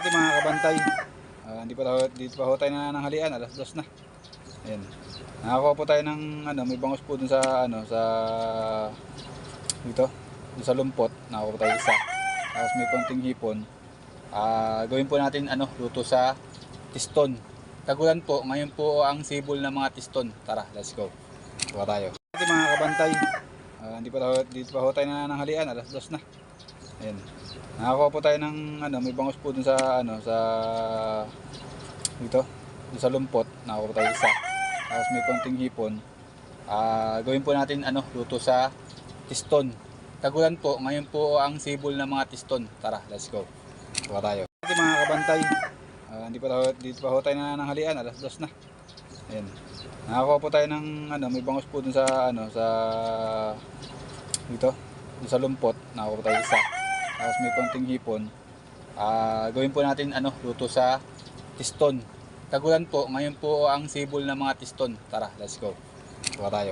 Ito mga kabantay, dito pa ho tayo nananghalian, alas 2 na. Ayan. Nakakuha po tayo ng may bangus po dun sa dito, dun sa lumpot. Nakakuha po tayo isa. Tapos may konting hipon. Gawin po natin luto sa tiston. Tagulan po, ngayon po ang sibol ng mga tiston. Tara, let's go. Kuha tayo. Ito mga kabantay, dito pa ho tayo nananghalian, alas 2 na. Ayan. Nakakuha po tayo ng may bangus po dun sa sa dito, dun sa lumpot. Nakakuha po tayo isa. Tapos may konting hipon. Gawin po natin luto sa tiston. Tagulan po, ngayon po ang sibol ng mga tiston. Tara, let's go. Kuha tayo. Ito mga kabantay, dito pa ho tayo nananghalian, alas 2 na. Ayan. Nakakuha po tayo ng may bangus po dun sa sa dito, dun sa lumpot. Nakakuha po tayo isa. Tapos may konting hipon. Gawin po natin luto sa tiston. Tagulan po, ngayon po ang sibol ng mga tiston. Tara, let's go. Kuha tayo.